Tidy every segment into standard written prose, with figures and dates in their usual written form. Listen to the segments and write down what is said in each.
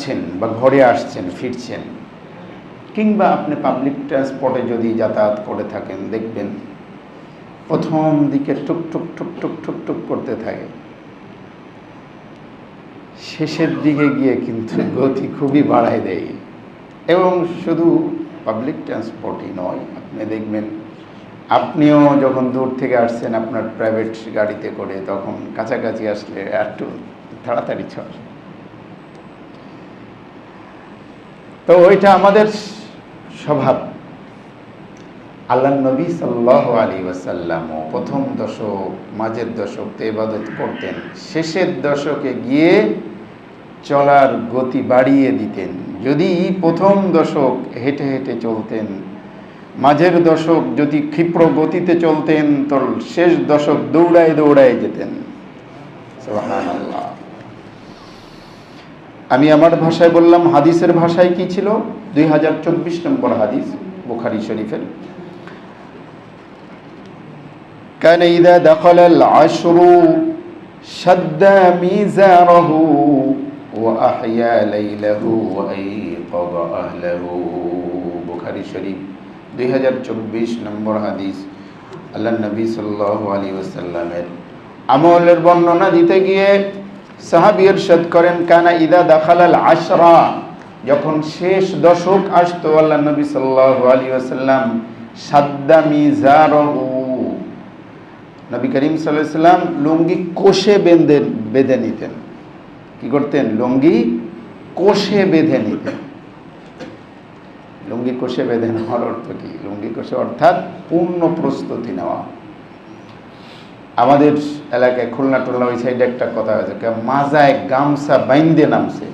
যাচ্ছেন বা ঘরে আসছেন, ফিরছেন, কিংবা আপনি পাবলিক ট্রান্সপোর্টে যদি যাতায়াত করে থাকেন, দেখবেন প্রথম দিকে টুক টুক টুক টুক টুক টুক করতে থাকে, শেষের দিকে গিয়ে কিন্তু গতি খুবই বাড়ায় দেয়। এবং শুধু পাবলিক ট্রান্সপোর্টই নয়, আপনি দেখবেন আপনিও যখন দূর থেকে আসছেন আপনার প্রাইভেট গাড়িতে করে, তখন কাছাকাছি আসলে একটু তাড়াতাড়ি চলে। তো ওইটা আমাদের স্বভাব। আল্লাহ নবী সাল্লাল্লাহু আলাইহি ওয়াসাল্লামও প্রথম দশক, মাঝের দশক তো ইবাদত করতেন, শেষের দশকে গিয়ে চলার গতি বাড়িয়ে দিতেন। যদি প্রথম দশক হেঁটে হেঁটে চলতেন, মাঝের দশক যদি ক্ষিপ্র গতিতে চলতেন, তো শেষ দশক দৌড়ায় দৌড়ায় যেতেন। সুবহানাল্লাহ। আমি আমার ভাষায় বললাম, হাদিসের ভাষায় কি ছিল? 2024 নম্বর হাদিস বুখারী শরীফের। কানা ইযা দাখালাল আশরু শাদ্দা মিজারাহু ওয়া আহইয়া লাইলাহু ওয়া আইকাযা আহলাহু। বুখারী শরীফ 2024 নম্বর হাদিস। আল্লাহ নবী সাল্লাল্লাহু আলাইহি ওয়াসাল্লামের আমলের বর্ণনা দিতে গিয়ে সাহাবী ইরশাদ করেন, কানা ইযা দাখালাল আশরা, যখন শেষ দশক আসতো, আল্লাহ নবী সাল্লাল্লাহু আলাইহি ওয়াসাল্লাম শাদ্দা মিজারাহু, নবী করিম সাল্লাল্লাহু আলাইহি ওয়াসাল্লাম লুঙ্গি কোষে বেঁধে নিতেন। কি করতেন? লুঙ্গি কোষে বেঁধে নিতেন। লুঙ্গি কোষে বেঁধে নেওয়ার অর্থ কি? লুঙ্গি কোষে অর্থাৎ পূর্ণ প্রস্তুতি নেওয়া। আমাদের এলাকায় খুলনা টুলনা ওই সাইডে একটা কথা হয়েছে, মাজায় গামছা বাইন্দে নামছে,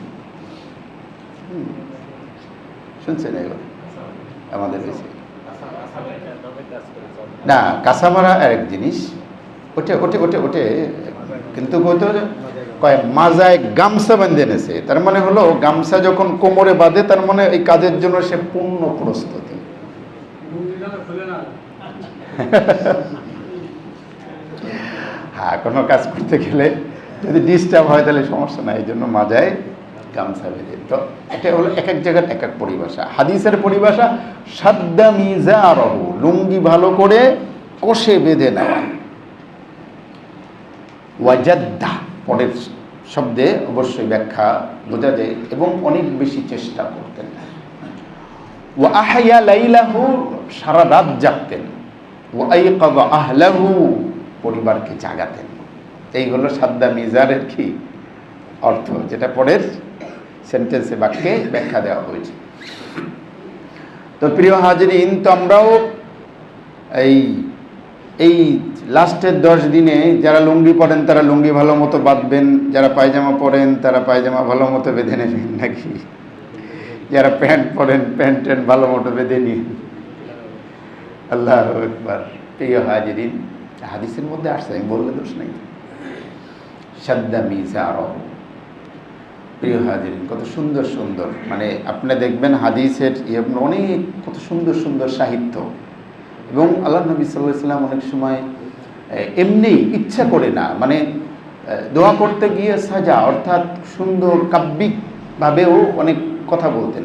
শুনছেন এগুলো? আমাদের না, কাঁচামারা আরেক জিনিস, ওটে ওটে ওটে ওটে, কিন্তু কয় মাজায় গামছা বাঁধে এনেছে, তার মানে হলো গামছা যখন কোমরে বাঁধে, তার মানে এই কাজের জন্য সে পূর্ণ প্রস্তুতি। হ্যাঁ, কোনো কাজ করতে গেলে যদি ডিস্টার্ব হয় তাহলে সমস্যা নাই, এই জন্য মাজায় গামছা বেঁধে। তো এটা হলো এক এক জায়গার এক এক পরিভাষা। হাদিসের পরিভাষা শাদ্দা মিজারাহু, লুঙ্গি ভালো করে কোষে বেঁধে নেওয়া। ওয়াজাদ্দা, পরের শব্দে অবশ্যই ব্যাখ্যা বোঝা যায়, এবং অনেক বেশি চেষ্টা করতেন। ওয়া আহইয়া লাইলাহু, সারা রাত জাগতেন। ওয়া আইকাযা আহলাহু, পরিবারকে জাগাতেন। এই হলো শাদ্দা মিজারের কি অর্থ, যেটা পরের সেন্টেন্সে বাক্যে ব্যাখ্যা দেওয়া হয়েছে। তো প্রিয় হাজিরিন, তো আমরাও এই লাস্টের 10 দিনে যারা লুঙ্গি পরেন তারা লুঙ্গি ভালো মতো বাঁধবেন, যারা পায়জামা পরেন তারা পায়জামা ভালো মতো বেঁধে নেবেন, নাকি যারা প্যান্ট পরেন প্যান্ট ভালো মতো বেঁধে নিন। আল্লাহু আকবার। প্রিয় হাজিরিন, হাদিসের মধ্যে আসছে, আমি বললে দোষ নেই, শাদ্দা মিজারাহু। প্রিয় হাজিরিন, কত সুন্দর সুন্দর, মানে আপনি দেখবেন হাদিসের অনেক কত সুন্দর সুন্দর সাহিত্য। এবং আল্লাহ নবী সাল্লাল্লাহু আলাইহি ওয়াসাল্লাম অনেক সময় এমনি ইচ্ছা করে না, মানে দোয়া করতে গিয়ে সাজা অর্থাৎ সুন্দর কাব্যিকভাবেও অনেক কথা বলতেন।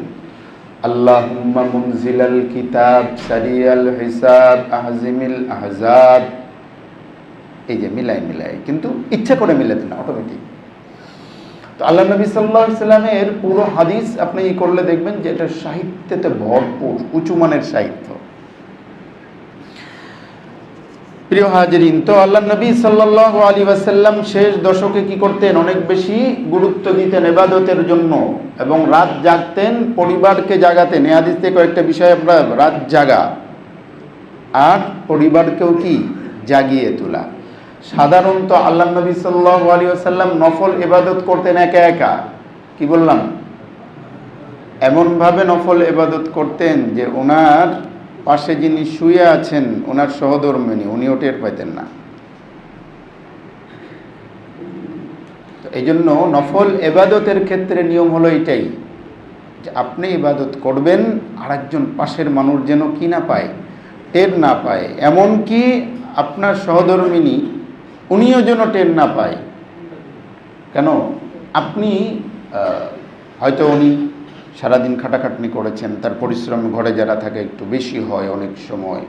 আল্লাহুম্মা মুনজিলাল কিতাব সারিয়াল হিসাব আহজিমিল আহজাব, এই যে মিলাই কিন্তু ইচ্ছা করে মিলাতেন না, অটোমেটিক। তো আল্লাহ নবী সাল্লাল্লাহু আলাইহি ওয়াসাল্লামের পুরো হাদিস আপনি করলে দেখবেন যে এটা সাহিত্যেতে ভরপুর, উঁচু মানের সাহিত্য। প্রিয় হাজিরিন, তো আল্লাহ নবী সাল্লাল্লাহু আলাইহি ওয়াসাল্লাম শেষ দশকে কি করতেন? অনেক বেশি গুরুত্ব দিতেন ইবাদতের জন্য, এবং রাত জাগতেন, পরিবারকে জাগাতেন। এই হাদিস থেকে কয়েকটা বিষয় আমরা, রাত জাগা আর পরিবারকেও কি জাগিয়ে তোলা। সাধারণত আল্লাহ নবী সাল্লাল্লাহু আলাইহি ওয়াসাল্লাম নফল ইবাদত করতেন একা একা। কি বললাম? এমনভাবে নফল ইবাদত করতেন যে ওনার পাশে যিনি শুয়ে আছেন ওনার সহধর্মিণী, উনিও টের পাইতেন না। তো এই জন্য নফল ইবাদতের ক্ষেত্রে নিয়ম হলো এটাই, যে আপনি ইবাদত করবেন, আরেকজন পাশের মানুষ যেন কি না পায়, টের না পায়। এমনকি আপনার সহধর্মিণী উনিও যেন টের না পায়। কেন? আপনি হয়তো উনি সারাদিন খাটাখাটনি করেছেন, তার পরিশ্রম ঘরে যারা থাকে একটু বেশি হয় অনেক সময়,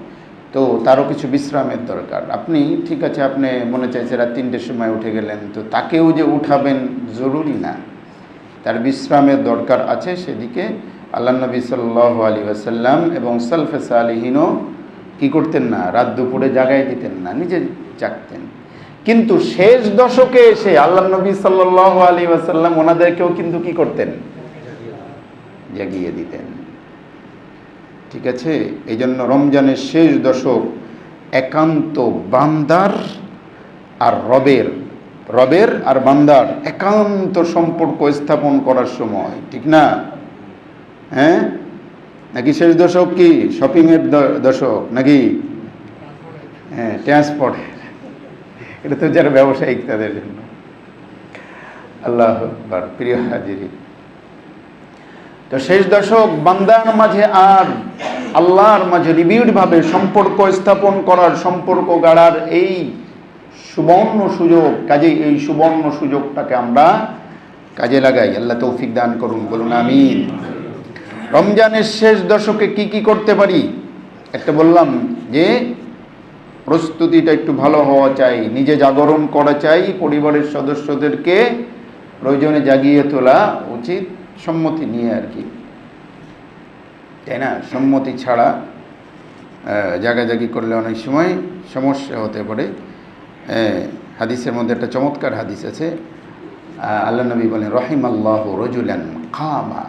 তো তারও কিছু বিশ্রামের দরকার। আপনি ঠিক আছে, আপনি মনে চাইছে রাত 3টের সময় উঠে গেলেন, তো তাকেও যে উঠাবেন জরুরি না, তার বিশ্রামের দরকার আছে। সেদিকে আল্লাহ নবী সাল্লাল্লাহু আলাইহি ওয়াসাল্লাম এবং সালফে সালিহিনও কী করতেন না, রাত দুপুরে জাগাই দিতেন না, নিজে জাগতেন। কিন্তু শেষ দশকে এসে আল্লাহ নবী সাল্লাল্লাহু আলাইহি ওয়াসাল্লাম ওনাদেরকেও কিন্তু কি করতেন, জাগিয়ে দিতেন। ঠিক আছে, এই জন্য রমজানের শেষ দশক একান্ত বান্দার আর রবের আর বান্দার একান্ত সম্পর্ক স্থাপন করার সময়, ঠিক না? হ্যাঁ, নাকি শেষ দশক কি শপিংয়ের দশক নাকি? হ্যাঁ, ট্রান্সপোর্টের, এটা তো যারা ব্যবসায়িক তাদের জন্য। আল্লাহু আকবার। প্রিয় হাজিরিন, তো শেষ দশক বান্দার মাঝে আর আল্লাহর মাঝে নিবিড়ভাবে সম্পর্ক স্থাপন করার, সম্পর্ক গাড়ার এই সুবর্ণ সুযোগ। কাজেই এই সুবর্ণ সুযোগটাকে আমরা কাজে লাগাই। আল্লাহ তৌফিক দান করুন, বলুন আমিন। রমজানের শেষ দশকে কি কি করতে পারি? একটা বললাম যে প্রস্তুতিটা একটু ভালো হওয়া চাই, নিজে জাগরণ করা চাই, পরিবারের সদস্যদেরকে প্রয়োজনে জাগিয়ে তোলা উচিত, সম্মতি নিয়ে আর কি, তাই না? সম্মতি ছাড়া জাগাজাগি করলে অনেক সময় সমস্যা হতে পারে। হাদিসের মধ্যে একটা চমৎকার হাদিস আছে, আল্লাহ নবী বলেন, রহিমাল্লাহু রাজুলান কামা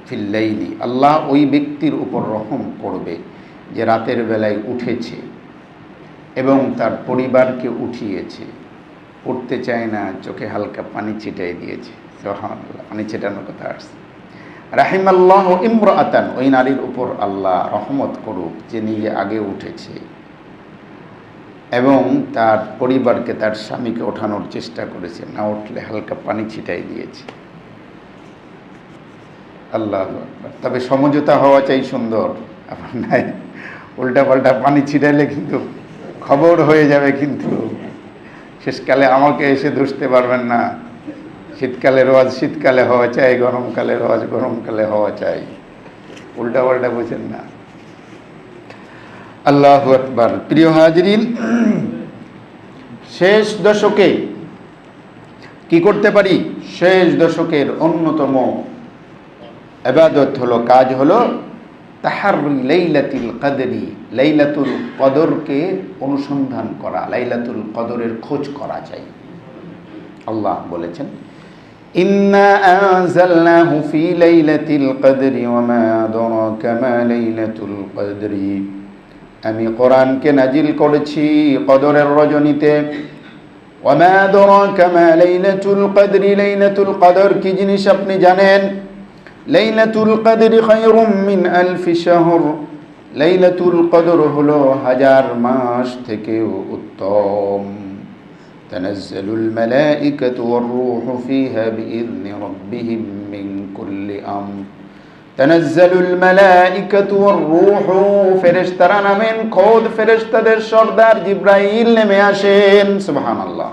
ফিল লাইলি, আল্লাহ ওই ব্যক্তির উপর রহম করবে যে রাতের বেলায় উঠেছে এবং তার পরিবারকে উঠিয়েছে। উঠতে চায় না, চোখে হালকা পানি ছিটাই দিয়েছে। সুবহানাল্লাহ, পানি ছিটানোর কথা আসছে। রাহিমাল্লাহু ইমরাআতান, ওই নারীর উপর আল্লাহ রহমত করুক যে নিজে আগে উঠেছে এবং তার পরিবারকে, তার স্বামীকে ওঠানোর চেষ্টা করেছে, না উঠলে হালকা পানি ছিটাই দিয়েছে। আল্লাহু আকবার। তবে সমঝোতা হওয়া চাই সুন্দর, আপনার নাই উল্টাপাল্টা পানি ছিটাইলে কিন্তু খবর হয়ে যাবে, কিন্তু শেষকালে আমাকে এসে ধুসতে পারবেন না। শীতকালে রোজ শীতকালে হওয়া চাই, গরমকালে রোজ গরমকালে হওয়া চাই, উল্টাপাল্টা বুঝেন না। আল্লাহু আকবার। প্রিয় হাজিরিন, শেষ দশকে কি করতে পারি? শেষ দশকের অন্যতম ইবাদত হলো, কাজ হলো তাহাররি লাইলাতুল কদরি, লাইলাতুল কদরকে অনুসন্ধান করা, লাইলাতুল কদরের খোঁজ করা চাই। আল্লাহ বলেছেন, ইন্না আনজালনাহু ফি লাইলাতিল কদরি ওয়া মা আদরাকা মা লাইলাতুল কদরি, আমি কোরআনকে নাজিল করেছি কদরের রজনীতে। ওয়া মা আদরাকা মা লাইলাতুল কদরি, লাইলাতুল কদর কি জিনিস আপনি জানেন? লাইলাতুল কদরি খায়রুম মিন আলফি শাহর, লাইলাতুল কদর হলো 1000 মাস থেকেও উত্তম। তানাজ্জালুল মালাইকাতু ওয়ার রূহু ফিহা বিইذনি রাব্বিহিম মিন কুল্লি আমর, তানাজ্জালুল মালাইকাতু ওয়ার রূহু, ফেরেশতারা নামেন, খোদ ফেরেশতাদের সর্দার জিবরাইল নেমে আসেন, সুবহানাল্লাহ,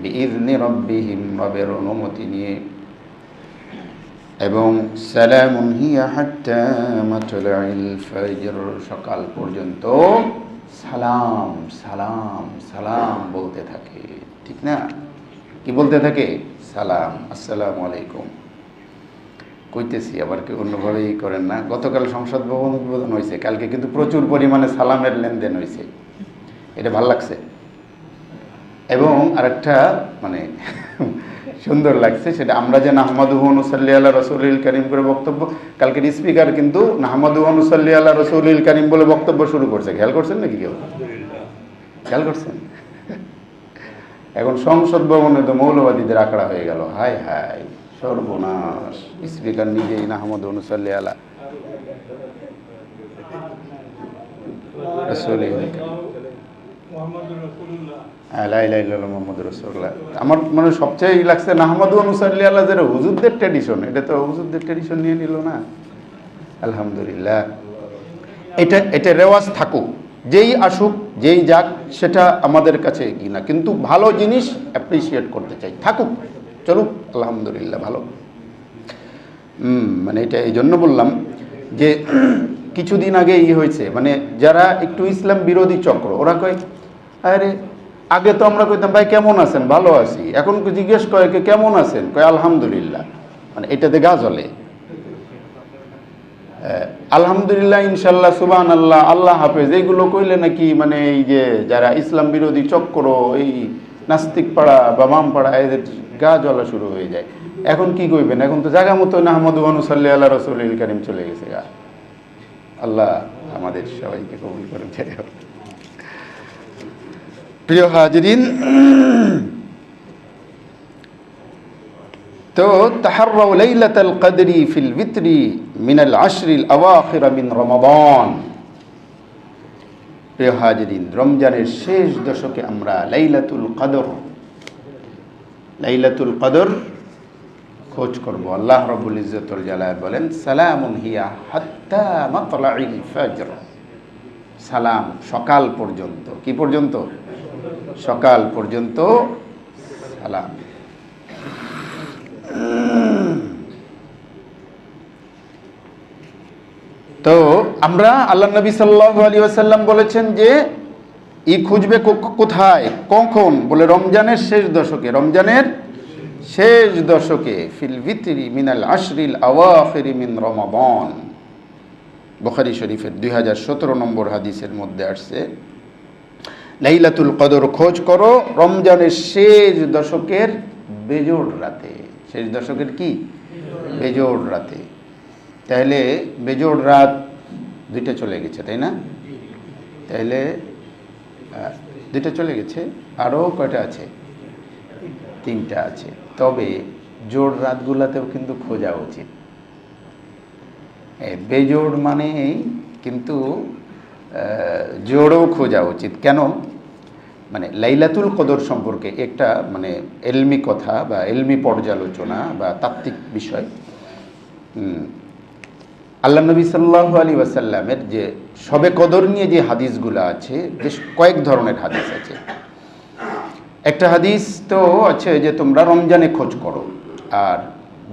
বিইذনি রাব্বিহিম, রবের অনুমতি নিয়ে, এবং সালামুন হিয়া হাত্তা মাতলাইল ফাজর, সকাল পর্যন্ত সালাম সালাম সালাম বলতে থাকে, ঠিক না? কি বলতে থাকে? সালাম, আসসালামু আলাইকুম কইতেছি, আবার কি অন্যভাবেই করেন না। গতকাল সংসদ ভবন উদ্বোধন হয়েছে, কালকে কিন্তু প্রচুর পরিমাণে সালামের লেনদেন হয়েছে, এটা ভালো লাগছে। এবং আরেকটা মানে সুন্দর লাগছে, সেটা আমরা যে নাহমাদুহু ওয়া নুসাল্লি আলা রাসূলিল কারীম করে বক্তব্য, কালকের স্পিকার কিন্তু নাহমাদুহু ওয়া নুসাল্লি আলা রাসূলিল কারীম বলে বক্তব্য শুরু করছে। খেয়াল করছেন নাকি কেউ? খেয়াল করছেন? এখন সংসদ ভবনে তো মৌলবাদীদের আখড়া হয়ে গেল। হায় হায়, সর্বনাশ! স্পিকার নিজেই নাহমাদুহু ওয়া নুসাল্লি আলা রাসূলিল আমার মানে সবচেয়ে লাগছে নাহমাদু ওয়া নুসাল্লি আলা, যেটা হুজুরদের ট্র্যাডিশন, এটা তো হুজুরদের ট্র্যাডিশন নিয়ে নিল না। আলহামদুলিল্লাহ, এটা রেওয়াজ থাকুক, যেই আসুক যেই যাক, সেটা আমাদের কাছে কি না, কিন্তু ভালো জিনিস অ্যাপ্রিসিয়েট করতে চাই, থাকুক, চলুক, আলহামদুলিল্লাহ, ভালো। মানে এটা এই জন্য বললাম যে কিছুদিন আগে হয়েছে, মানে যারা একটু ইসলাম বিরোধী চক্র ওরা কয় আরে আগে তো আমরা কইতাম ভাই কেমন আছেন, ভালো আছি, এখন জিজ্ঞেস করে কেমন আছেন, কয় আলহামদুলিল্লাহ। মানে এটাতে গা জ্বলে। আলহামদুলিল্লাহ, ইনশাল্লাহ, সুবহানাল্লাহ, আল্লাহ হাফেজ, এইগুলো কইলে নাকি মানে এই যে যারা ইসলাম বিরোধী চক্র, এই নাস্তিক পাড়া বা মাম পাড়া, এদের গা জ্বলা শুরু হয়ে যায়। এখন কি কইবেন, এখন তো জায়গা মতো নাহমাদু ওয়া নুসাল্লি আলা রাসূলিল কারীম চলে গেছে গা। আল্লাহ আমাদের সবাইকে কবুল করে ছেড়ে। প্রিয় হাজিরিন, তো তাহাররাউ লাইলাতাল কদরি ফিল বিতরি মিনাল আশরিল আওয়াখির মিন রমাদান। প্রিয় হাজিরিন, রমজানের শেষ দশকে আমরা লাইলাতুল কদর খোঁজ করব। আল্লাহ রাব্বুল ইজ্জতুল জালাল বলেন সালামুন হিয়া হাত্তা মাতলাইল ফজর। সালাম সকাল পর্যন্ত, কি পর্যন্ত? সকাল পর্যন্ত সালাম। তো আমরা আল্লাহ নবী সাল্লাল্লাহু আলাইহি ওয়াসাল্লাম বলেছেন যে খুঁজবে কোথায়, কখন? বলে রমজানের শেষ দশকে। রমজানের শেষ দশকে ফিল ভিতরি মিনাল আশরিল আওয়াখির মিন রমাদান। বুখারী শরীফের 2017 নম্বর হাদিসের মধ্যে আসছে লাইলাতুল কদর খোঁজ করো রমজানের শেষ দশকের বেজোড় রাতে। শেষ দশকের কি? বেজোড় রাতে। তাহলে বেজোড় রাত 2টা চলে গেছে, তাই না? তাহলে 2টা চলে গেছে, আরও কয়টা আছে? 3টা আছে। তবে জোড় রাতগুলাতেও কিন্তু খোঁজা উচিত। বেজোড় মানে কিন্তু জোড়ও খোঁজা উচিত। কেন? মানে লাইলাতুল কদর সম্পর্কে একটা মানে এলমি কথা বা এলমি পর্যালোচনা বা তাত্ত্বিক বিষয়। আল্লাহ নবী সাল্লাল্লাহু আলাইহি ওয়াসাল্লামের যে শবে কদর নিয়ে যে হাদিসগুলো আছে, বেশ কয়েক ধরনের হাদিস আছে। একটা হাদিস তো আছে যে তোমরা রমজানে খোঁজ করো, আর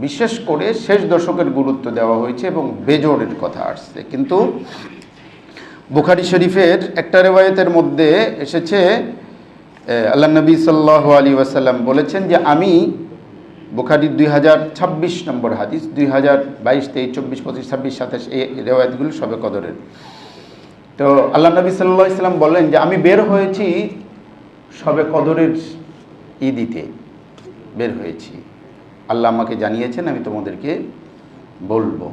বিশেষ করে শেষ দশকের গুরুত্ব দেওয়া হয়েছে এবং বেজোড়ের কথা আসছে। কিন্তু বুখারী শরীফের একটা রিওয়ায়াতের মধ্যে এসেছে আল্লাহ নবী সাল্লাল্লাহু আলাইহি ওয়াসাল্লাম বলেছেন যে আমি, বুখারীর 2026 নম্বর হাদিস, 2022, 23, 24, 25, 26, 27 এই রিওয়ায়াতগুলো শবে কদরের। তো আল্লাহ নবী সাল্লাল্লাহু আলাইহি ওয়াসাল্লাম বললেন যে আমি বের হয়েছি শবে কদরের ঈদিতে বের হয়েছি, আল্লাহ আমাকে জানিয়েছেন আমি তোমাদেরকে বলবো।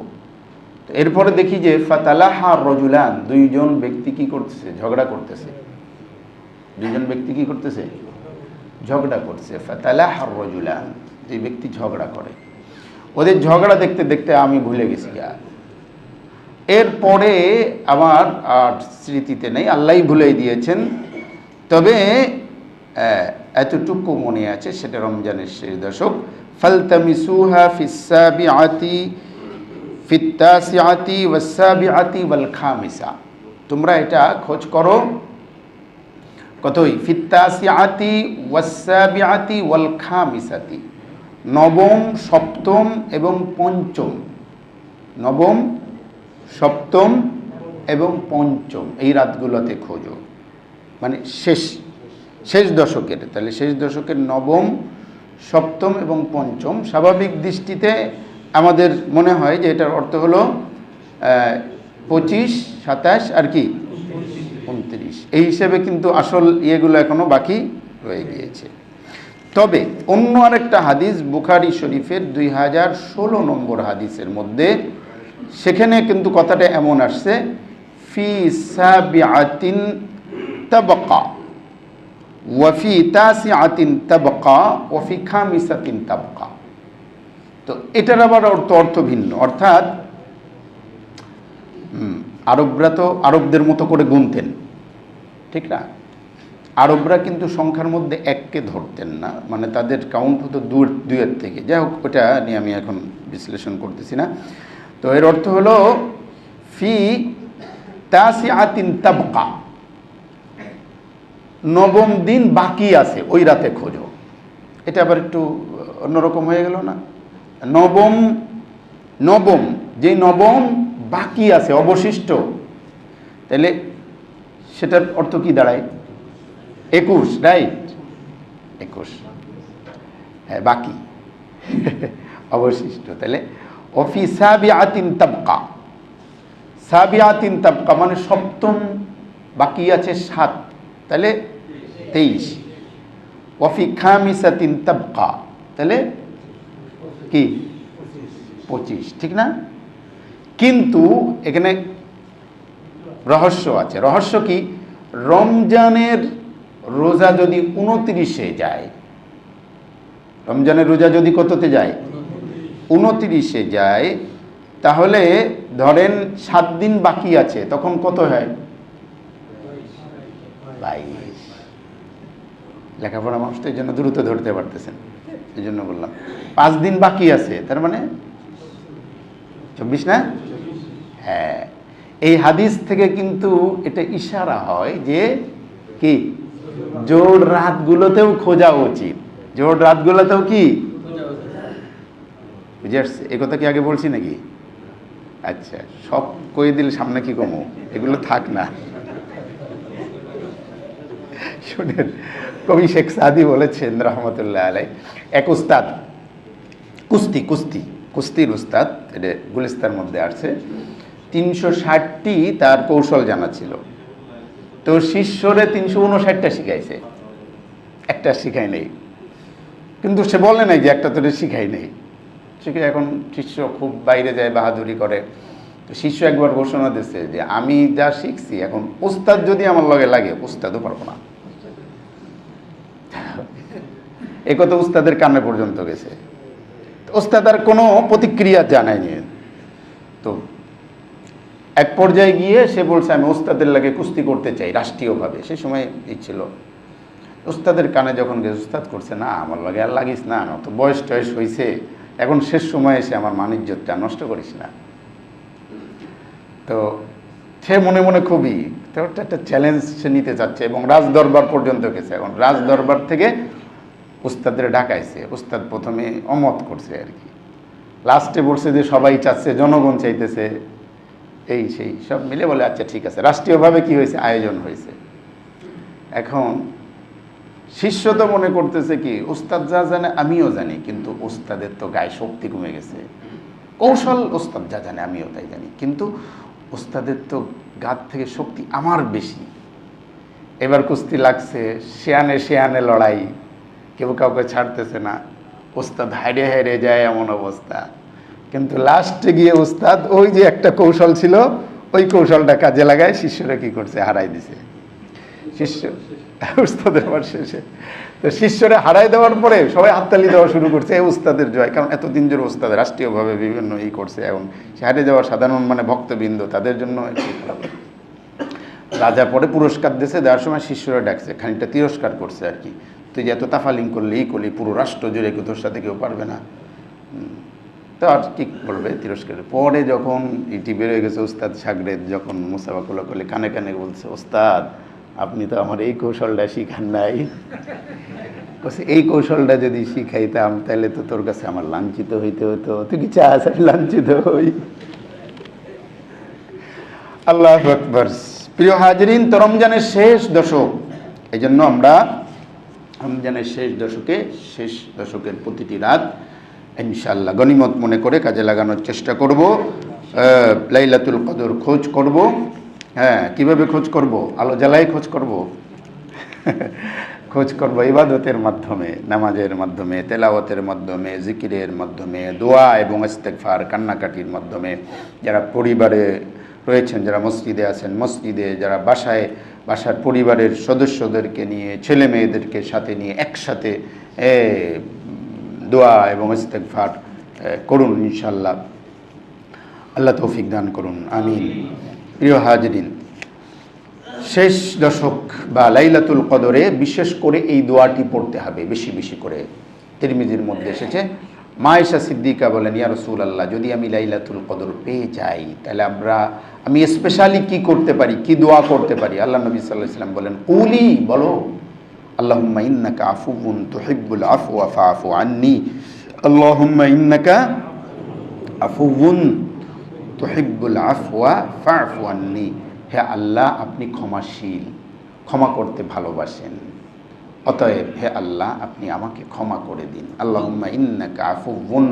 তো এরপরে দেখি যে ফাতালাহা রজুলান, 2জন ব্যক্তি কি করতেছে? ঝগড়া করতেছে। 2জন ব্যক্তি কি করতেছে? ঝগড়া করছে। ফাতালাহা রজুলান, 2 ব্যক্তি ঝগড়া করে। ওদের ঝগড়া দেখতে দেখতে আমি ভুলে গেছি। আর এরপরে আমার আর স্মৃতিতে নেই, আল্লাহই ভুলে দিয়েছেন। তবে এতটুকু মনে আছে, সেটা রমজানের শেষ দশক। ফালতামিসুহা ফিস-সাবিআতি ফিত-তাসিআতি ওয়াস-সাবিআতি ওয়াল-খামিসা। তোমরা এটা খোঁজ করো কতই? ফিত-তাসিআতি ওয়াস-সাবিআতি ওয়াল-খামিসাতি, নবম, সপ্তম এবং পঞ্চম। নবম, সপ্তম এবং পঞ্চম এই রাতগুলোতে খোঁজো। মানে শেষ দশকের। তাহলে শেষ দশকের নবম, সপ্তম এবং পঞ্চম। স্বাভাবিক দৃষ্টিতে আমাদের মনে হয় যে এটার অর্থ হলো 25, 27 আর কি 29। এই হিসেবে কিন্তু আসল ইয়েগুলো এখনো বাকি রয়ে গিয়েছে। তবে অন্য আরেকটা হাদিস বুখারী শরীফের 2016 নম্বর হাদিসের মধ্যে, সেখানে কিন্তু কথাটা এমন আসছে ফি সাবিআতিন তাবকা ওয়াফি তাসিআতিন তাবকা ওয়াফি খামিসাতিন তাবকা। তো এটার আবার অর্থ ভিন্ন। অর্থাৎ আরবরা তো আরবদের মতো করে গুনতেন, ঠিক না? আরবরা কিন্তু সংখ্যার মধ্যে 1কে ধরতেন না, মানে তাদের কাউন্ট হতো 2-এর থেকে। যাই হোক, ওটা নিয়ে আমি এখন বিশ্লেষণ করতেছি না। তো এর অর্থ হলো ফি তাসিআতিন তাবকা, নবম দিন বাকি আছে, ওই রাতে খোঁজো। এটা আবার একটু অন্যরকম হয়ে গেল না? নবম, যে নবম বাকি আছে অবশিষ্ট, তাহলে সেটার অর্থ কি দাঁড়ায়? 21, রাইট? 21, হ্যাঁ, বাকি অবশিষ্ট। তাহলে অফি সাবিআতিন তাবকা, সাবিআতিন তাবকা মানে সপ্তম বাকি আছে 7, তাহলে 23। অফি খামিসাতিন তাবকা, তাহলে কি 25, ঠিক না? কিন্তু এখানে রহস্য আছে। রহস্য কি? রমজানের রোজা যদি 29-এ যায়, রমজানের রোজা যদি কততে যায়? 29-এ যায়, তাহলে ধরেন 7 দিন বাকি আছে, তখন কত হয়? 22। লেখাপড়া মানুষ তো এই জন্য দ্রুত ধরতে পারতেছেন, এই জন্য বললাম 5 দিন বাকি আছে, তার মানে 24 না? হ্যাঁ, এই হাদিস থেকে কিন্তু এটা ইশারা হয় যে কি জোড় রাতগুলোতেও খোঁজা উচিত, জোড় রাতগুলোতেও কি বুঝে আসছে? এ কথা কি আগে বলছি নাকি? আচ্ছা, সব কই দিলে সামনে কি কমো, এগুলো থাক না। শুনেন, কবি শেখ সাদি বলেছেন রহমতুল্লাহ আলাই, এক উস্তাদ, কুস্তির উস্তাদ, এটা গুলিস্তার মধ্যে আসছে, 360টি তার কৌশল জানা ছিল। তো শিষ্যরে 359টা শিখাইছে, একটা শিখাই নেই। কিন্তু সে বলে নাই যে একটা তোরে শিখাই নেই, শিখে এখন শিষ্য খুব বাইরে যায়, বাহাদুরি করে। তো শিষ্য একবার ঘোষণা দিচ্ছে যে আমি যা শিখছি এখন উস্তাদ যদি আমার লগে লাগে, উস্তাদও পারবো না। এ কথা উস্তাদের কানে পর্যন্ত গেছে। উস্তাদ আর কোনো প্রতিক্রিয়া জানায়নি। তো এক পর্যায়ে গিয়ে সে বলছে আমি উস্তাদের লাগে কুস্তি করতে চাই রাষ্ট্রীয়ভাবে। সে সময় এই ছিল। উস্তাদের কানে যখন গেছে, উস্তাদ করছে না, আমার লাগে আর লাগিস না, আমার তো বয়স টয়স হয়েছে, এখন শেষ সময় এসে আমার মানিজ্যটা নষ্ট করিস না। তো সে মনে মনে খুবই একটা চ্যালেঞ্জ সে নিতে চাচ্ছে এবং রাজ দরবার পর্যন্ত গেছে। এখন রাজ দরবার থেকে উস্তাদের ডাকাইছে। উস্তাদ প্রথমে অমত করছে আর কি, লাস্টে বলছে যে সবাই চাচ্ছে, জনগণ চাইতেছে, এই সেই সব মিলে বলে আচ্ছা ঠিক আছে, রাষ্ট্রীয়ভাবে কি হয়েছে, আয়োজন হয়েছে। এখন শিষ্য তো মনে করতেছে কি উস্তাদ যা জানে আমিও জানি, কিন্তু উস্তাদের তো গায়ে শক্তি কমে গেছে, কৌশল উস্তাদ যা জানে আমিও তাই জানি, কিন্তু উস্তাদের তো গাত থেকে শক্তি আমার বেশি। এবার কুস্তি লাগছে, শেয়ানে লড়াই, কেউ কাউকে ছাড়তেছে না, উস্তাদ হাইরে হাইরে যায় এমন অবস্থা। কিন্তু লাস্টে গিয়ে উস্তাদ ওই যে একটা কৌশল ছিল, ওই কৌশলটা কাজে লাগায় শিষ্যরা কি করছে, হারাই দিছে। শিষ্য উস্তাদের পর শেষে তো শিষ্যরা হারাই দেওয়ার পরে সবাই হাততালি দেওয়া শুরু করছে, এই উস্তাদের জয়। কারণ এতদিন জোর উস্তাদ রাষ্ট্রীয়ভাবে বিভিন্ন ই করছে, এখন হারিয়ে যাওয়া সাধারণ মানে ভক্তবৃন্দ তাদের জন্য একটু খারাপ। রাজা পরে পুরস্কার দিয়েছে, দেওয়ার সময় শিষ্যরা ডাকছে, খানিকটা তিরস্কার করছে আর কি, তুই যে এত তাফালিং করলি, ই করলি, পুরো রাষ্ট্র জুড়ে কেউ তোর সাথে কেউ পারবে না। তো আর কি বলবে তিরস্কার। পরে যখন ইটি বেরোয় গেছে, উস্তাদ সাগরেদ যখন মুসাফাকুল্লা করলে কানে কানে বলছে, ওস্তাদ আপনি তো আমার এই কৌশলটা শিখান নাই, বলছে এই কৌশলটা যদি শিখাইতাম তাহলে তো তোর কাছে আমার লাঞ্ছিত হইতে হতো, তুই কি চাস আমি লাঞ্ছিত হই? আল্লাহু আকবার। প্রিয় হাজরিন, তো রমজানের শেষ দশক, এই জন্য আমরা রমজানের শেষ দশকের প্রতিটি রাত ইনশাআল্লাহ গনিমত মনে করে কাজে লাগানোর চেষ্টা করব। লাইলাতুল কদর খোঁজ করব। হ্যাঁ, কিভাবে খোঁজ করব? আলো জ্বালাই খোঁজ করব। খোঁজ করব ইবাদতের মাধ্যমে, নামাজের মাধ্যমে, তেলাওয়াতের মাধ্যমে, জিকিরের মাধ্যমে, দোয়া এবং ইস্তেগফার, কান্নাকাটির মাধ্যমে। যারা পরিবারে রয়েছেন, যারা মসজিদে আছেন, মসজিদে, যারা বাসার পরিবারের সদস্যদেরকে নিয়ে, ছেলে মেয়েদেরকে সাথে নিয়ে একসাথে দোয়া এবং ইস্তেগফার করুন ইনশাআল্লাহ। আল্লাহ তৌফিক দান করুন, আমিন। প্রিয় হাজরিন, শেষ দশক বা লাইলাতুল কদরে বিশেষ করে এই দোয়াটি পড়তে হবে বেশি বেশি করে। তিরমিজির মধ্যে এসেছে, মা আয়েশা সিদ্দিকা বলেন, ইয়া রাসূলুল্লাহ, যদি আমি লাইলাতুল কদর পেয়ে যাই তাহলে আমি স্পেশালি কি করতে পারি, কি দোয়া করতে পারি? আল্লাহ নবী সাল্লাল্লাহু আলাইহি ওয়াসাল্লাম বলেন, কুলি, বলো, আল্লাহুম্মা ইন্নাকা আফুউন তুহিব্বুল আফওয়া ফাআফু আন্নী, আল্লাহুম্মা ইন্নাকা আফুউন তুহিব্বুল আফওয়া ফা'ফু আন্নি, হে আল্লাহ আপনি ক্ষমাশীল, ক্ষমা করতে ভালোবাসেন, অতএব হে আল্লাহ আপনি আমাকে ক্ষমা করে দিন। আল্লাহুম্মা ইন্নাকা আফুউন,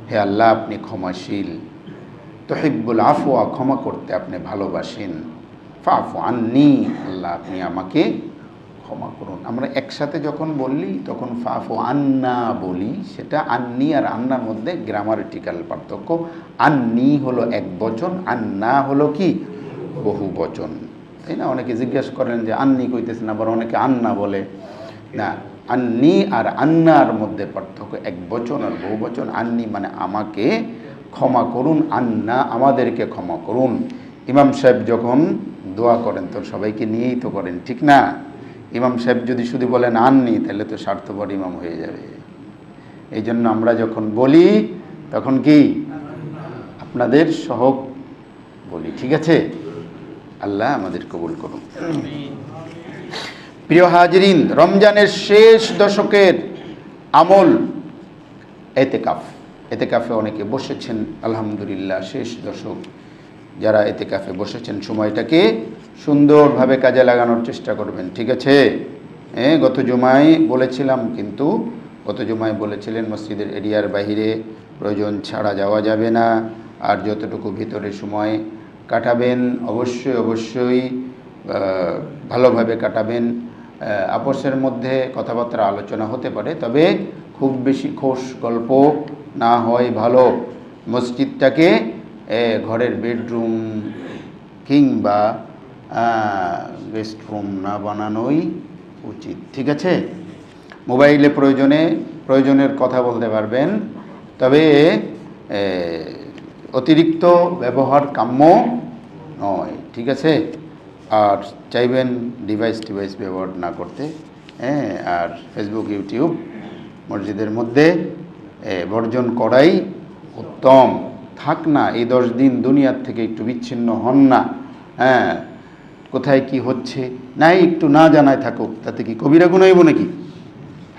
হে আল্লাহ আপনি ক্ষমাশীল, তুহিব্বুল আফওয়া ক্ষমা করতে আপনি ভালোবাসেন, ফা'ফু আন্নি আল্লাহ আপনি আমাকে ক্ষমা করুন। আমরা একসাথে যখন বললি তখন ফা'ফু আন্না বলি, সেটা আন্নি আর আন্নার মধ্যে গ্রামাটিক্যাল পার্থক্য। আন্নি হলো এক বচন, আন্না হলো কি বহু বচন, তাই না? অনেকে জিজ্ঞাসা করেন যে আন্নি কইতেছেন, আবার অনেকে আন্না বলে না। আন্নি আর আন্নার মধ্যে পার্থক্য, এক বচন আর বহু বচন। আন্নি মানে আমাকে ক্ষমা করুন, আন্না আমাদেরকে ক্ষমা করুন। ইমাম সাহেব যখন দোয়া করেন তো সবাইকে নিয়েই তো করেন, ঠিক না? ইমাম সাহেব যদি শুধু বলেন আননি, তাহলে তো স্বার্থপর ইমাম হয়ে যাবে। এই জন্য আমরা যখন বলি তখন কি আপনাদের সহ বলি, ঠিক আছে? আল্লাহ আমাদের কবুল করুন। প্রিয় হাজিরিন, রমজানের শেষ দশকের আমল এতেকাফ। এতেকাফে অনেকে বসেছেন, আলহামদুলিল্লাহ। শেষ দশক যারা এতেকাফে বসেছেন সময়টাকে সুন্দরভাবে কাজে লাগানোর চেষ্টা করবেন, ঠিক আছে? গত জুমায় বলেছিলাম, কিন্তু গত জুমায় বলেছিলেন মসজিদের এরিয়ার বাইরে প্রয়োজন ছাড়া যাওয়া যাবে না, আর যতটুকু ভিতরে সময় কাটাবেন অবশ্যই ভালোভাবে কাটাবেন। আপসের মধ্যে কথাবার্তা আলোচনা হতে পারে, তবে খুব বেশি খোশ গল্প না হয় ভালো। মসজিদটাকে ঘরের বেডরুম কিংবা গেস্ট রুম না বানানোই উচিত, ঠিক আছে? মোবাইলে প্রয়োজনের কথা বলতে পারবেন, তবে অতিরিক্ত ব্যবহার কাম্য নয়, ঠিক আছে? আর চাইবেন ডিভাইস ব্যবহার না করতে। আর ফেসবুক, ইউটিউব মসজিদের মধ্যে বর্জন করাই উত্তম। থাক না এই 10 দিন দুনিয়ার থেকে একটু বিচ্ছিন্ন হন না। কোথায় কি হচ্ছে না একটু না জানায় থাকুক, তাতে কি কবিরা গুনাহ হইব নাকি?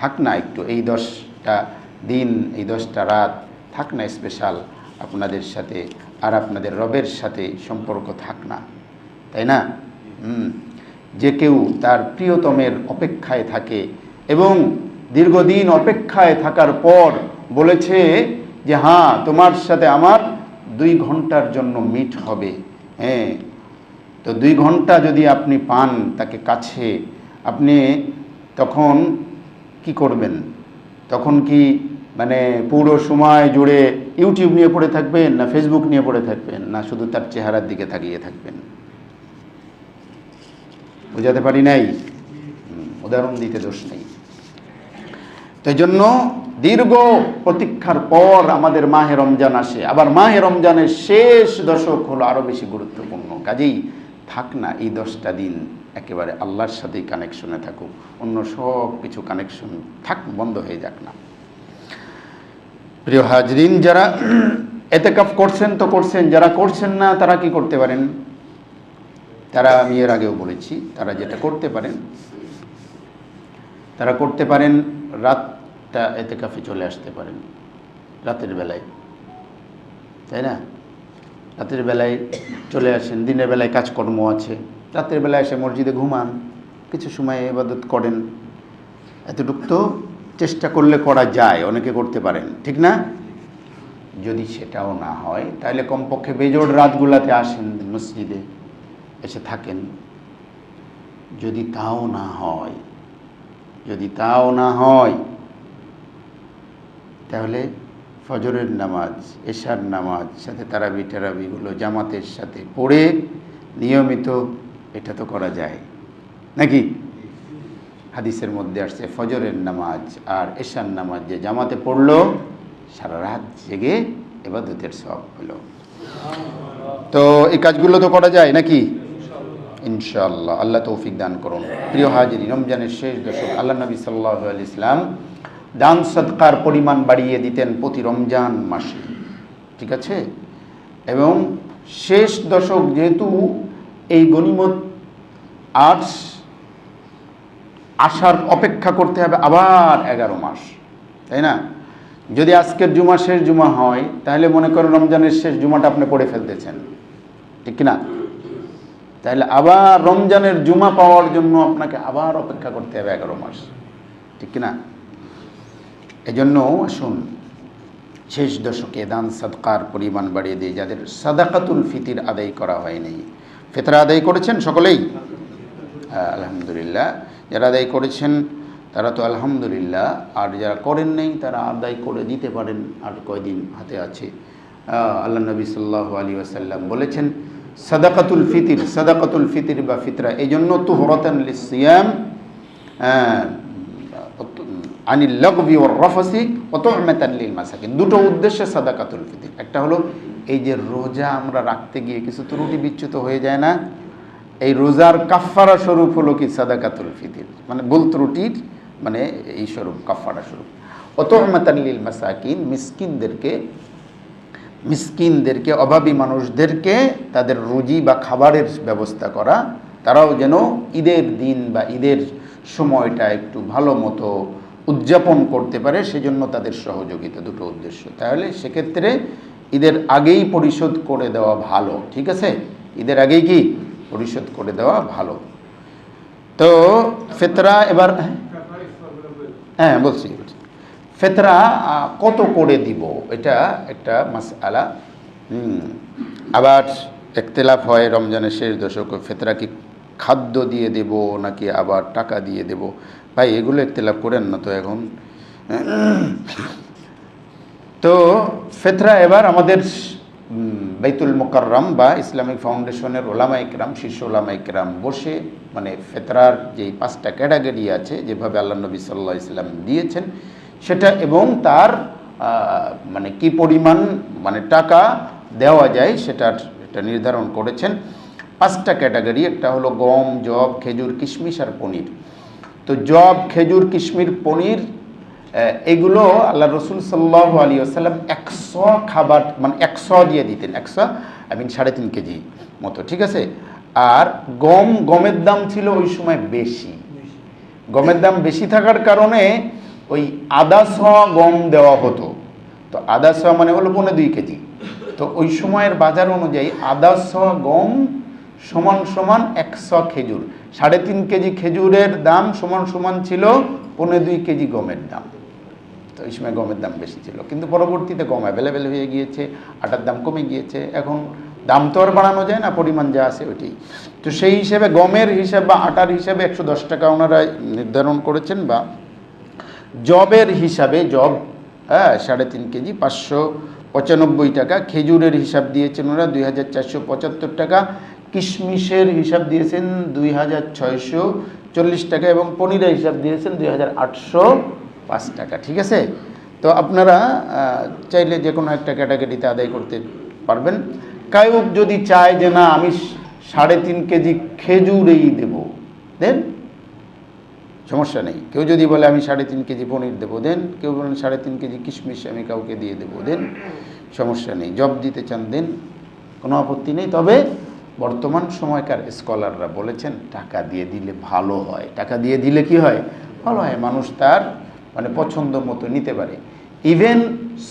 থাক না একটু এই 10টা দিন, এই 10টা রাত থাক না স্পেশাল আপনাদের সাথে, আর আপনাদের রবের সাথে সম্পর্ক থাক না, তাই না? যে কেউ তার প্রিয়তমের অপেক্ষায় থাকে এবং দীর্ঘদিন অপেক্ষায় থাকার পর বলেছে যে হ্যাঁ তোমার সাথে আমার 2 ঘন্টার জন্য মিট হবে, তো 2 ঘন্টা যদি আপনি পান তাকে কাছে, আপনি তখন কি করবেন? তখন কি মানে পুরো সময় জুড়ে ইউটিউব নিয়ে পড়ে থাকবেন, না ফেসবুক নিয়ে পড়ে থাকবেন, না শুধু তার চেহারার দিকে তাকিয়ে থাকবেন? বুঝাতে পারি নাই? উদাহরণ দিতে দোষ নেই। তো এই জন্য দীর্ঘ প্রতীক্ষার পর আমাদের মাহে রমজান আসে, আবার মাহে রমজানের শেষ দশক হলো আরও বেশি গুরুত্বপূর্ণ। কাজেই থাক না এই 10টা দিন একেবারে আল্লাহর সাথেই কানেকশনে থাকুক, অন্য সব কিছু কানেকশন থাক, বন্ধ হয়ে যাক না। প্রিয় হাজরিন, যারা এতেকাফ করছেন তো করছেন, যারা করছেন না তারা কি করতে পারেন? তারা আমি এর আগেও বলেছি, তারা যেটা করতে পারেন, তারা করতে পারেন রাতটা এতেকাফে চলে আসতে পারেন রাতের বেলায়, তাই না? রাতের বেলায় চলে আসেন, দিনের বেলায় কাজকর্ম আছে, রাতের বেলায় এসে মসজিদে ঘুমান, কিছু সময় ইবাদত করেন। এতটুকু তো চেষ্টা করলে করা যায়, অনেকে করতে পারেন, ঠিক না? যদি সেটাও না হয় তাহলে কমপক্ষে বেজোড় রাতগুলাতে আসেন মসজিদে, এসে থাকেন। যদি তাও না হয় তাহলে ফজরের নামাজ, এশার নামাজ, সাথে তারাবিগুলো জামাতের সাথে পড়ে নিয়মিত এটা তো করা যায় নাকি? হাদিসের মধ্যে আসছে ফজরের নামাজ আর এশার নামাজ যে জামাতে পড়লো সারা রাত জেগে ইবাদতের সওয়াব হলো। তো এই কাজগুলো তো করা যায় নাকি? ইনশাআল্লাহ, আল্লাহ তৌফিক দান করুন। প্রিয় হাজির, রমজানের শেষ দশক আল্লাহ নবী সাল্লাল্লাহু আলাইহি ওয়াসাল্লাম দান সদকার পরিমাণ বাড়িয়ে দিতেন প্রতি রমজান মাসে, ঠিক আছে? এবং শেষ দশক যেহেতু এই গনিমত আসার অপেক্ষা করতে হবে আবার 11 মাস, তাই না? যদি আজকের জুমা শেষ জুমা হয় তাহলে মনে করেন রমজানের শেষ জুমাটা আপনি পড়ে ফেলতেছেন, ঠিক কিনা? তাহলে আবার রমজানের জুমা পাওয়ার জন্য আপনাকে আবার অপেক্ষা করতে হবে 11 মাস, ঠিক কিনা? এই জন্য আসুন শেষ দশকে দান সাদকার পরিমাণ বাড়িয়ে দিয়ে যাদের সাদাকাতুল ফিতির আদায় করা হয়নি, ফিতরা আদায় করেছেন সকলেই? আলহামদুলিল্লাহ। যারা আদায় করেছেন তারা তো আলহামদুলিল্লাহ, আর যারা করেন নাই তারা আদায় করে দিতে পারেন, আর কয়দিন হাতে আছে। আল্লাহ নবী সাল্লাল্লাহু আলাইহি ওয়াসাল্লাম বলেছেন সাদাকাতুল ফিতির বা ফিতরা এই জন্য তুহরাতান লিসিয়াম আনিল লাগবি ওয়ার রাফসি ওয়া তু'মাতান লিল মাসাকিন। দুটো উদ্দেশ্যে সাদাকাতুল ফিতির। একটা হলো এই যে রোজা আমরা রাখতে গিয়ে কিছু ত্রুটি বিচ্যুত হয়ে যায় না, এই রোজার কাফফারা স্বরূপ হলো কি সাদাকাতুল ফিতির, মানে ভুল ত্রুটির মানে এই স্বরূপ কাফফারা স্বরূপ। ওয়া তু'মাতান লিল মাসাকিন, মিসকিনদেরকে অভাবী মানুষদেরকে তাদের রুজি বা খাবারের ব্যবস্থা করা, তারাও যেন ঈদের দিন বা ঈদের সময়টা একটু ভালো মতো উদযাপন করতে পারে, সেজন্য তাদের সহযোগিতা। দুটো উদ্দেশ্য। তাহলে সেক্ষেত্রে ঈদের আগেই পরিশোধ করে দেওয়া ভালো, ঠিক আছে? ঈদের আগেই কি পরিশোধ করে দেওয়া ভালো। তো ফিতরা এবার হ্যাঁ বলছি, ফিতরা কত করে দিব এটা একটা মাসআলা। আবার ইখতিলাফ হয় রমজানের শেষ দশকে ফিতরা কি খাদ্য দিয়ে দেব নাকি আবার টাকা দিয়ে দেব। ভাই এগুলো ইখতিলাফ করেন না তো এখন। তো ফিতরা এবার আমাদের বাইতুল মুকাররম বা ইসলামিক ফাউন্ডেশনের ওলামায়ে কেরাম, শীর্ষ ওলামায়ে কেরাম বসে মানে ফিতরার যে 5টা ক্যাটাগরি আছে যেভাবে আল্লাহ নবী সাল্লাল্লাহু আলাইহি ওয়াসাল্লাম দিয়েছেন সেটা, এবং তার মানে কি পরিমাণ মানে টাকা দেওয়া যায় সেটার এটা নির্ধারণ করেছেন। 5টা ক্যাটাগরি। একটা হলো গম, জব, খেজুর, কিশমিশ আর পনির। তো জব, খেজুর, কিশমিশ, পনির এগুলো আল্লাহ রসুল সাল্লাল্লাহু আলাইহি ওয়াসাল্লাম 100 খাবার মানে 100 দিয়ে দিতেন, 3.5 কেজি মতো, ঠিক আছে? আর গমের দাম ছিল ওই সময় বেশি। গমের দাম বেশি থাকার কারণে ওই আধা শ গম দেওয়া হতো। তো আধা শ মানে হলো 2.5 কেজি। তো ওই সময়ের বাজার অনুযায়ী আধা শ গম সমান 100 খেজুর। 3.5 কেজি খেজুরের দাম সমান ছিল 2.5 কেজি গমের দাম। তো এই সময় গমের দাম বেশি ছিল, কিন্তু পরবর্তীতে গম অ্যাভেলেবেল হয়ে গিয়েছে, আটার দাম কমে গিয়েছে। এখন দাম তো আর বাড়ানো যায় না, পরিমাণ যা আছে ওইটাই। তো সেই হিসেবে গমের হিসাব বা আটার হিসাবে 110 টাকা ওনারা নির্ধারণ করেছেন, বা জবের হিসাবে জব 3.5 কেজি 595 টাকা। খেজুরের হিসাব দিয়েছেন ওরা 2475 টাকা। কিশমিশের হিসাব দিয়েছেন 2640 টাকা এবং পনিরের হিসাব দিয়েছেন 2805 টাকা, ঠিক আছে? তো আপনারা চাইলে যে কোনো একটা ক্যাটাগরিতে আদায় করতে পারবেন। কায়ুক যদি চায় যে না আমি 3.5 কেজি খেজুরেই দেব, দেন সমস্যা নেই। কেউ যদি বলে আমি 3.5 কেজি পনির দেবো, দেন। কেউ বলেন 3.5 কেজি কিশমিশ আমি কাউকে দিয়ে দেবো, দেন, সমস্যা নেই। জব দিতে চান দেন, কোনো আপত্তি নেই। তবে বর্তমান সময়কার স্কলাররা বলেছেন টাকা দিয়ে দিলে ভালো হয়। টাকা দিয়ে দিলে কি হয়? ভালো হয়, মানুষ তার মানে পছন্দ মতো নিতে পারে। ইভেন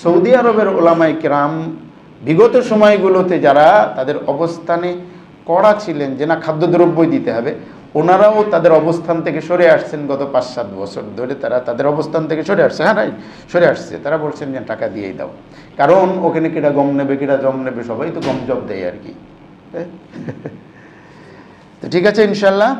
সৌদি আরবের ওলামায়ে কেরাম বিগত সময়গুলোতে যারা তাদের অবস্থানে কড়া ছিলেন যে না খাদ্যদ্রব্যই দিতে হবে, ওনারাও তাদের অবস্থান থেকে সরে আসছেন। গত 5-7 বছর ধরে তারা তাদের অবস্থান থেকে সরে আসছে। হ্যাঁ রাইট, সরে আসছে। তারা বলছেন যে টাকা দিয়েই দাও, কারণ ওখানে কিটা গম নেবে, কিটা জব নেবে, সবাই তো গম জব দেয় আর কি। তো ঠিক আছে ইনশাল্লাহ।